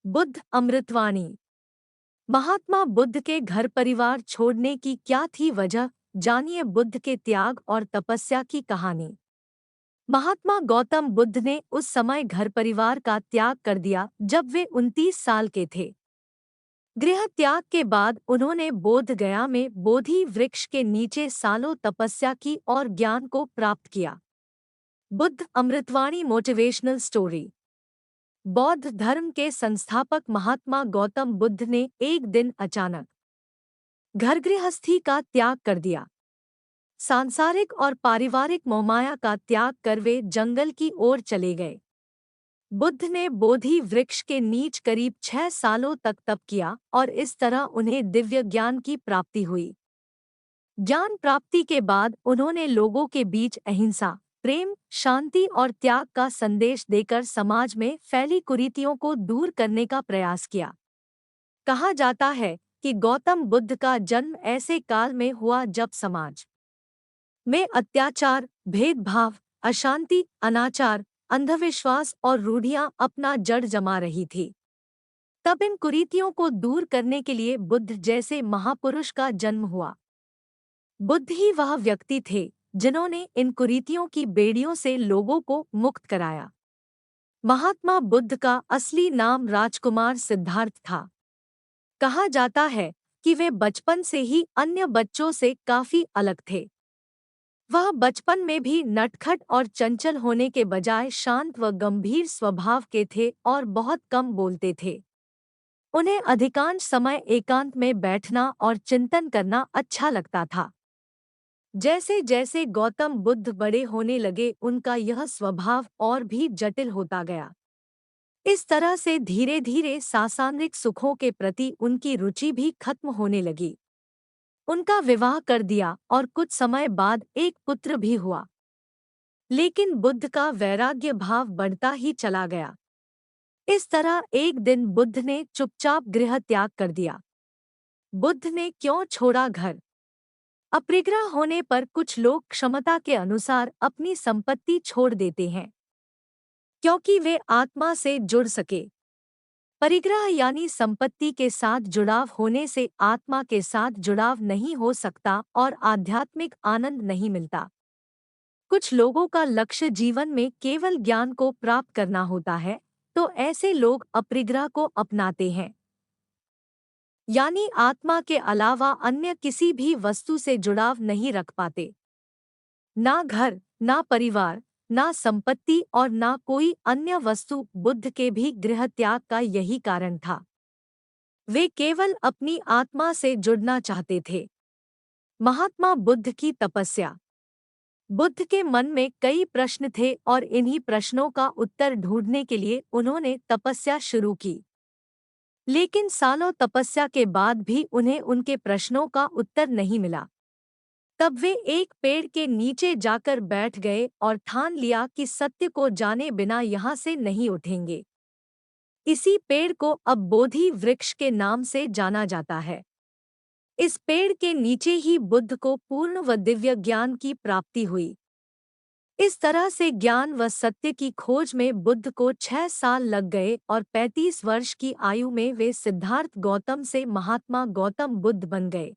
बुद्ध अमृतवाणी। महात्मा बुद्ध के घर परिवार छोड़ने की क्या थी वजह? जानिए बुद्ध के त्याग और तपस्या की कहानी। महात्मा गौतम बुद्ध ने उस समय घर परिवार का त्याग कर दिया जब वे 29 साल के थे। गृह त्याग के बाद उन्होंने बोध गया में बोधि वृक्ष के नीचे सालों तपस्या की और ज्ञान को प्राप्त किया। बुद्ध अमृतवाणी मोटिवेशनल स्टोरी। बौद्ध धर्म के संस्थापक महात्मा गौतम बुद्ध ने एक दिन अचानक घर गृहस्थी का त्याग कर दिया। सांसारिक और पारिवारिक मोहमाया का त्याग कर वे जंगल की ओर चले गए। बुद्ध ने बोधि वृक्ष के नीच करीब 6 सालों तक तप किया और इस तरह उन्हें दिव्य ज्ञान की प्राप्ति हुई। ज्ञान प्राप्ति के बाद उन्होंने लोगों के बीच अहिंसा, प्रेम, शांति और त्याग का संदेश देकर समाज में फैली कुरीतियों को दूर करने का प्रयास किया। कहा जाता है कि गौतम बुद्ध का जन्म ऐसे काल में हुआ जब समाज में अत्याचार, भेदभाव, अशांति, अनाचार, अंधविश्वास और रूढ़ियां अपना जड़ जमा रही थी। तब इन कुरीतियों को दूर करने के लिए बुद्ध जैसे महापुरुष का जन्म हुआ। बुद्ध ही वह व्यक्ति थे जिन्होंने इन कुरीतियों की बेड़ियों से लोगों को मुक्त कराया। महात्मा बुद्ध का असली नाम राजकुमार सिद्धार्थ था। कहा जाता है कि वे बचपन से ही अन्य बच्चों से काफी अलग थे। वह बचपन में भी नटखट और चंचल होने के बजाय शांत व गंभीर स्वभाव के थे और बहुत कम बोलते थे। उन्हें अधिकांश समय एकांत में बैठना और चिंतन करना अच्छा लगता था। जैसे जैसे गौतम बुद्ध बड़े होने लगे उनका यह स्वभाव और भी जटिल होता गया। इस तरह से धीरे धीरे सांसारिक सुखों के प्रति उनकी रुचि भी खत्म होने लगी। उनका विवाह कर दिया और कुछ समय बाद एक पुत्र भी हुआ। लेकिन बुद्ध का वैराग्य भाव बढ़ता ही चला गया। इस तरह एक दिन बुद्ध ने चुपचाप गृह त्याग कर दिया। बुद्ध ने क्यों छोड़ा घर? अपरिग्रह होने पर कुछ लोग क्षमता के अनुसार अपनी संपत्ति छोड़ देते हैं क्योंकि वे आत्मा से जुड़ सके। परिग्रह यानी संपत्ति के साथ जुड़ाव होने से आत्मा के साथ जुड़ाव नहीं हो सकता और आध्यात्मिक आनंद नहीं मिलता। कुछ लोगों का लक्ष्य जीवन में केवल ज्ञान को प्राप्त करना होता है, तो ऐसे लोग अपरिग्रह को अपनाते हैं, यानी आत्मा के अलावा अन्य किसी भी वस्तु से जुड़ाव नहीं रख पाते। ना घर, ना परिवार, ना संपत्ति और ना कोई अन्य वस्तु। बुद्ध के भी गृह त्याग का यही कारण था। वे केवल अपनी आत्मा से जुड़ना चाहते थे। महात्मा बुद्ध की तपस्या। बुद्ध के मन में कई प्रश्न थे और इन्हीं प्रश्नों का उत्तर ढूंढने के लिए उन्होंने तपस्या शुरू की। लेकिन सालों तपस्या के बाद भी उन्हें उनके प्रश्नों का उत्तर नहीं मिला। तब वे एक पेड़ के नीचे जाकर बैठ गए और ठान लिया कि सत्य को जाने बिना यहाँ से नहीं उठेंगे। इसी पेड़ को अब बोधि वृक्ष के नाम से जाना जाता है। इस पेड़ के नीचे ही बुद्ध को पूर्ण व दिव्य ज्ञान की प्राप्ति हुई। इस तरह से ज्ञान व सत्य की खोज में बुद्ध को 6 साल लग गए और 35 वर्ष की आयु में वे सिद्धार्थ गौतम से महात्मा गौतम बुद्ध बन गए।